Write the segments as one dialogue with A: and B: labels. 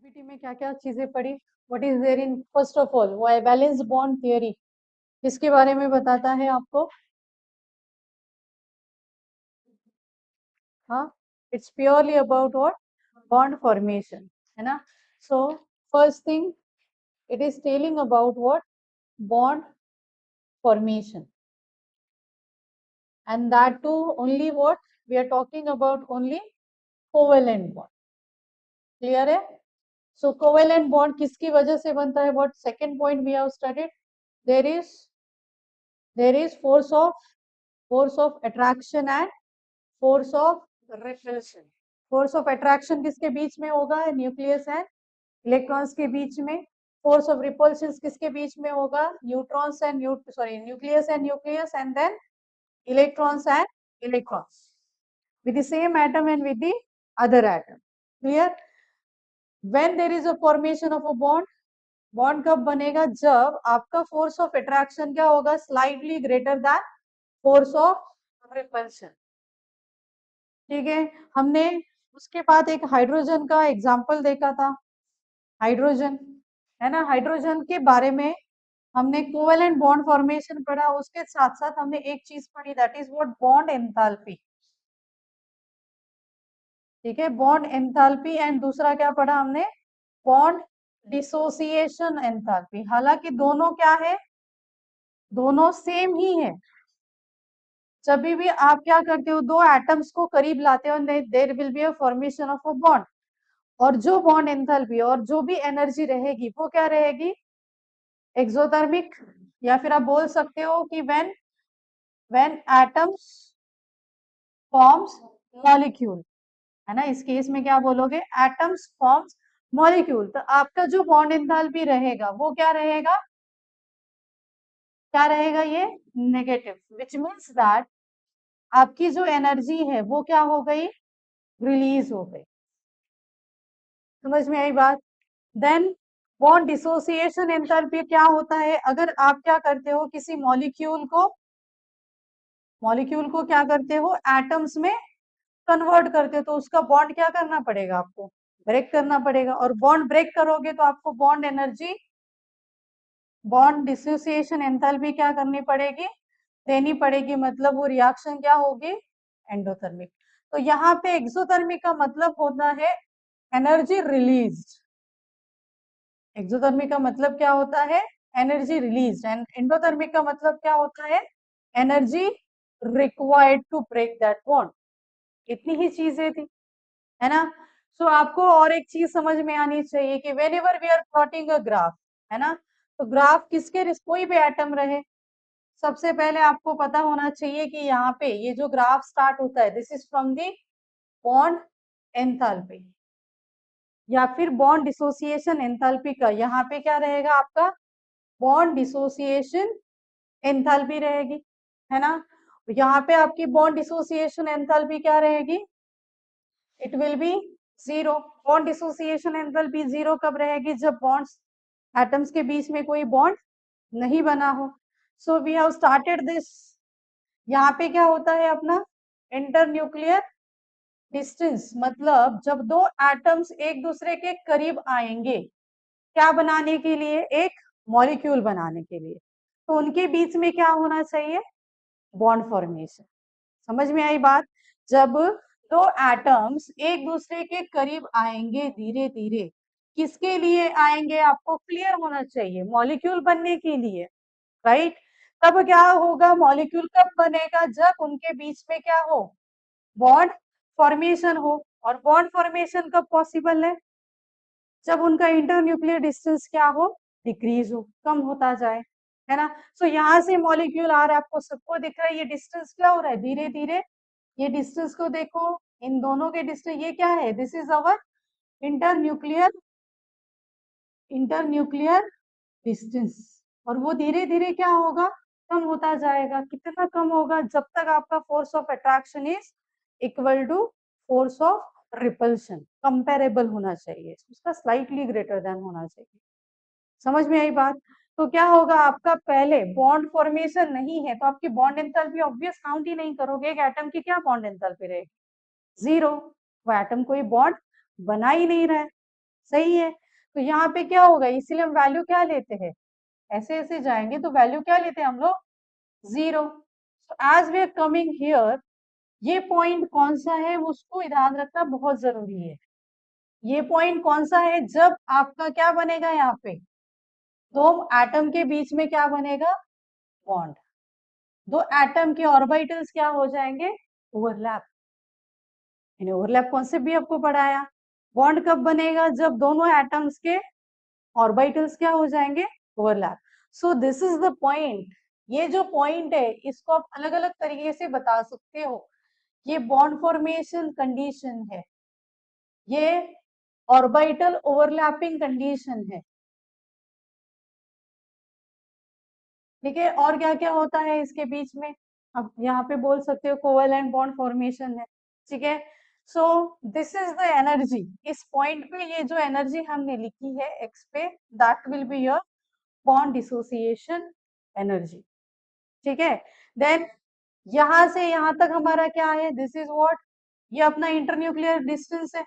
A: PPT में क्या क्या चीजें पढ़ी, what is there in first of all वो बैलेंस बॉन्ड थियरी किसके बारे में बताता है आपको? हाँ, it's purely about what bond formation, है ना। So first thing it is telling about what bond formation and that too only what we are talking about only covalent bond. Clear है? So covalent bond किसकी वजह से बनता है? What second point we have studied? There is force of attraction and force of repulsion. Force of attraction किसके बीच में होगा? न्यूक्लियस एंड इलेक्ट्रॉन्स के बीच में. फोर्स ऑफ रिपल्शन किसके बीच में होगा? Neutrons and nucleus and nucleus and then electrons and electrons with the same atom and with the other atom. Clear? When there is a formation of a bond कब बनेगा? जब आपका force of attraction क्या होगा? Slightly greater than force of repulsion. ठीक है, हमने उसके बाद एक हाइड्रोजन का एग्जांपल देखा था. हाइड्रोजन, है ना. हाइड्रोजन के बारे में हमने कोवेलेंट बॉन्ड फॉर्मेशन पढ़ा. उसके साथ साथ हमने एक चीज पढ़ी, that is what bond enthalpy. ठीक है, बॉन्ड एंथैल्पी. एंड दूसरा क्या पढ़ा हमने? Bond dissociation enthalpy. हालांकि दोनों क्या है? दोनों सेम ही है. जब भी आप क्या करते हो, दो एटम्स को करीब लाते हो, there will be a formation of a bond. और जो बॉन्ड एंथैल्पी और जो भी एनर्जी रहेगी वो क्या रहेगी? एक्सोथर्मिक. या फिर आप बोल सकते हो कि व्हेन एटम्स फॉर्म्स मॉलिक्यूल, है ना. इस केस में क्या बोलोगे? Atoms forms molecule. तो आपका जो बॉन्ड एंथैल्पी रहेगा वो क्या रहेगा? क्या रहेगा? ये नेगेटिव. विच मीन्स दैट आपकी जो एनर्जी है वो क्या हो गई? रिलीज हो गई. समझ में आई बात? देन बॉन्ड डिसोसिएशन एंथैल्पी क्या होता है? अगर आप क्या करते हो, किसी मॉलिक्यूल को क्या करते हो? एटम्स में कन्वर्ट करते हो, तो उसका बॉन्ड क्या करना पड़ेगा? आपको ब्रेक करना पड़ेगा. और बॉन्ड ब्रेक करोगे तो आपको bond energy, bond dissociation enthalpy क्या करनी पड़ेगी? देनी पड़ेगी. मतलब वो रिएक्शन क्या होगी? एंडोथर्मिक. तो यहाँ पे एक्सोथर्मिक का मतलब होता है एनर्जी रिलीज. एक्सोथर्मिक का मतलब क्या होता है? Energy release. एंड एंडोथर्मिक का मतलब क्या होता है? Energy required to break that bond. इतनी ही चीजें थी, है ना. सो आपको और एक चीज समझ में आनी चाहिए कि whenever we are plotting a graph, है ना, तो ग्राफ किसके, कोई भी एटम रहे, सबसे पहले आपको पता होना चाहिए कि यहाँ पे ये जो ग्राफ स्टार्ट होता है, this is from the bond enthalpy या फिर बॉन्ड डिसोसिएशन एंथैल्पी का. यहाँ पे क्या रहेगा आपका? बॉन्ड डिसोसिएशन एंथैल्पी रहेगी, है ना. यहाँ पे आपकी बॉन्ड डिसोसिएशन एंथैल्पी क्या रहेगी? It will be zero. Bond dissociation enthalpy zero कब रहेगी? जब बॉन्ड्स, एटम्स के बीच में कोई बॉन्ड नहीं बना हो. So we have started this. यहाँ पे क्या होता है अपना? Internuclear distance. मतलब जब दो एटम्स एक दूसरे के करीब आएंगे, क्या बनाने के लिए? एक मॉलिक्यूल बनाने के लिए. तो उनके बीच में क्या होना चाहिए? Bond formation. समझ में आई बात? जब दो एटम्स एक दूसरे के करीब आएंगे धीरे धीरे, किसके लिए आएंगे? आपको क्लियर होना चाहिए, मॉलिक्यूल बनने के लिए, राइट. तब क्या होगा? मॉलिक्यूल कब बनेगा? जब उनके बीच में क्या हो? बॉन्ड फॉर्मेशन हो. और बॉन्ड फॉर्मेशन कब पॉसिबल है? जब उनका इंटर न्यूक्लियर डिस्टेंस क्या हो? डिक्रीज हो, कम होता जाए, है ना. सो यहाँ से मॉलिक्यूल आ रहा है, आपको सबको दिख रहा है. ये डिस्टेंस क्या हो रहा है? धीरे धीरे. ये डिस्टेंस को देखो, इन दोनों के डिस्टेंस ये क्या है? This is our inter nuclear distance. और वो धीरे धीरे क्या होगा? कम होता जाएगा. कितना कम होगा? जब तक आपका force of attraction is equal to force of repulsion. Comparable होना चाहिए, उसका स्लाइटली ग्रेटर देन होना चाहिए. समझ में आई बात? तो क्या होगा आपका? पहले बॉन्ड फॉर्मेशन नहीं है तो आपकी बॉन्ड एंथैल्पी ऑब्वियस काउंट ही नहीं करोगे. एक एटम की क्या बॉन्ड एंथैल्पी रहेगी? जीरो. वो एटम कोई बॉन्ड बना ही नहीं रहा है. सही है। तो यहाँ पे क्या होगा, इसीलिए हम वैल्यू क्या लेते हैं, ऐसे ऐसे जाएंगे तो वैल्यू क्या लेते हैं हम लोग, 0। As we are coming here, ये पॉइंट कौन सा है उसको ध्यान रखना बहुत जरूरी है। ये पॉइंट कौन सा है, जब आपका क्या बनेगा, यहाँ पे दो एटम के बीच में क्या बनेगा, बॉन्ड। दो एटम के ऑर्बिटल्स क्या हो जाएंगे, ओवरलैप। मैंने ओवरलैप कॉन्सेप्ट भी आपको पढ़ाया। बॉन्ड कब बनेगा, जब दोनों एटम्स के ऑर्बिटल्स क्या हो जाएंगे, overlap. So this is the point. ये जो पॉइंट है इसको आप अलग अलग तरीके से बता सकते हो। ये बॉन्ड फॉर्मेशन कंडीशन है, ये ऑर्बिटल ओवरलैपिंग कंडीशन है, ठीक है। और क्या क्या होता है इसके बीच में, अब यहाँ पे बोल सकते हो कोवेलेंट बॉन्ड फॉर्मेशन है, ठीक है। So this is the energy. इस पॉइंट पे ये जो एनर्जी हमने लिखी है एक्स पे, that will be your bond dissociation energy, ठीक है। देन यहां से यहां तक हमारा क्या है, दिस इज व्हाट, ये अपना इंटरन्यूक्लियर डिस्टेंस है।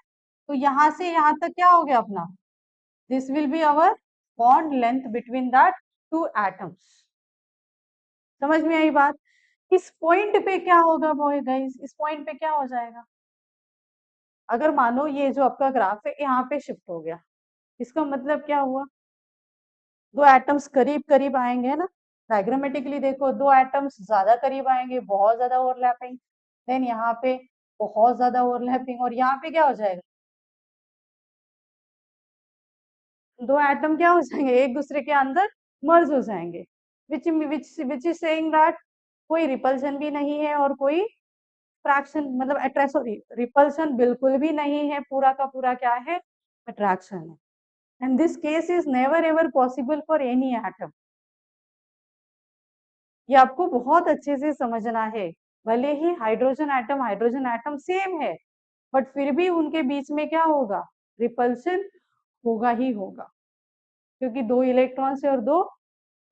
A: तो यहां से यहां तक क्या हो गया अपना, this will be our bond length between that two atoms. समझ में आई बात। इस पॉइंट पे क्या होगा बॉय गाइस, इस पॉइंट पे क्या हो जाएगा, अगर मानो ये जो आपका ग्राफ है यहाँ पे शिफ्ट हो गया, इसका मतलब क्या हुआ, दो एटम्स करीब करीब आएंगे ना, डायग्रामेटिकली देखो दो एटम्स ज्यादा करीब आएंगे, बहुत ज्यादा ओवरलैपिंग। देन यहाँ पे बहुत ज्यादा ओवरलैपिंग, और यहाँ पे क्या हो जाएगा, दो एटम क्या हो जाएंगे, एक दूसरे के अंदर मर्ज हो जाएंगे। विच इज सेइंग दैट कोई रिपल्शन भी नहीं है और कोई फ्रैक्शन, मतलब अट्रैक्शन, सॉरी रिपल्शन बिल्कुल भी नहीं है, पूरा का पूरा क्या है, अट्रैक्शन है। And this case is never ever possible for any atom. ये आपको बहुत अच्छे से समझना है। भले ही हाइड्रोजन एटम सेम है, बट फिर भी उनके बीच में क्या होगा, रिपल्शन होगा ही होगा, क्योंकि दो इलेक्ट्रॉन्स है और दो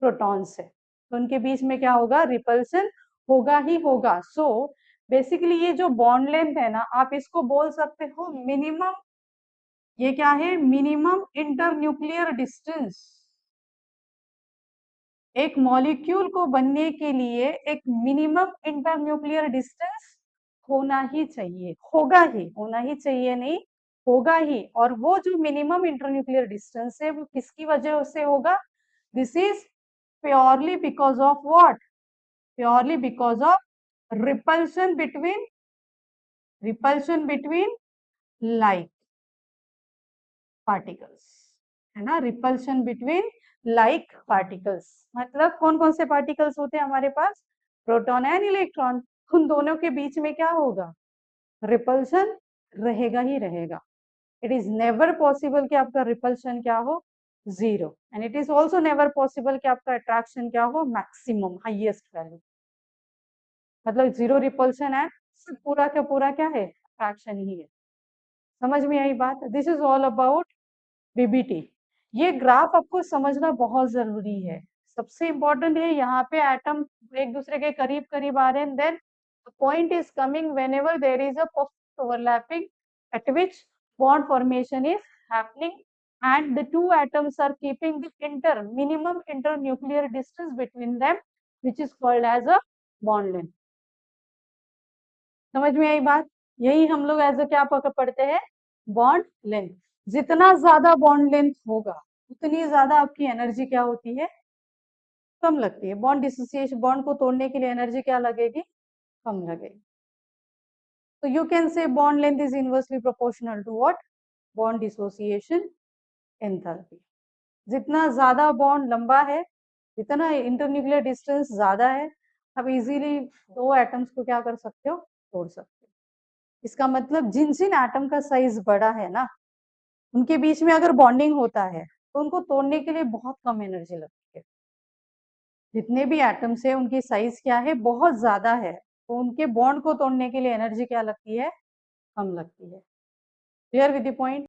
A: प्रोटॉन्स है, तो उनके बीच में क्या होगा, रिपल्शन होगा ही होगा। सो बेसिकली ये जो बॉन्ड लेंथ है ना, आप इसको बोल सकते हो मिनिमम, ये क्या है, मिनिमम इंटरन्यूक्लियर डिस्टेंस। एक मॉलिक्यूल को बनने के लिए एक मिनिमम इंटरन्यूक्लियर डिस्टेंस होना ही चाहिए, होगा ही, होना ही चाहिए नहीं, होगा ही। और वो जो मिनिमम इंटरन्यूक्लियर डिस्टेंस है वो किसकी वजह से होगा, this is purely because of what, purely because of repulsion between, repulsion between like particles, है ना, रिपल्शन बिटवीन लाइक पार्टिकल्स। मतलब कौन कौन से पार्टिकल्स होते हैं हमारे पास, प्रोटॉन एंड इलेक्ट्रॉन, उन दोनों के बीच में क्या होगा, रिपल्शन रहेगा ही रहेगा। इट इज नेवर पॉसिबल कि आपका रिपल्शन क्या हो, 0। And it is also never possible कि आपका अट्रैक्शन क्या हो, मैक्सिमम हाइएस्ट वैल्यू, मतलब 0 रिपल्शन है, पूरा का पूरा क्या है, अट्रैक्शन ही है। समझ में आई बात। This is all about BBT. ये ग्राफ आपको समझना बहुत जरूरी है, सबसे इंपॉर्टेंट है। यहाँ पे एटम एक दूसरे के करीब करीब आ रहे हैं, then point is coming whenever there is a perfect overlapping at which bond formation is happening and the two atoms are keeping the minimum internuclear distance between them, which is called as a bond length। समझ में आई बात। यही हम लोग as a क्या पढ़ते हैं, bond length. जितना ज्यादा बॉन्ड लेंथ होगा उतनी ज्यादा आपकी एनर्जी क्या होती है, कम लगती है। बॉन्ड डिसोसिएशन, बॉन्ड को तोड़ने के लिए एनर्जी क्या लगेगी, कम लगेगी। तो you can say bond length is inversely proportional to what, bond dissociation enthalpy. जितना ज्यादा बॉन्ड लंबा है, जितना इंटरन्यूक्लियर डिस्टेंस ज्यादा है, आप इजीली दो एटम्स को क्या कर सकते हो, तोड़ सकते हो। इसका मतलब जिन जिन एटम का साइज बड़ा है ना, उनके बीच में अगर बॉन्डिंग होता है तो उनको तोड़ने के लिए बहुत कम एनर्जी लगती है। जितने भी एटम्स है उनकी साइज क्या है, बहुत ज्यादा है, तो उनके बॉन्ड को तोड़ने के लिए एनर्जी क्या लगती है, कम लगती है। Clear with the point.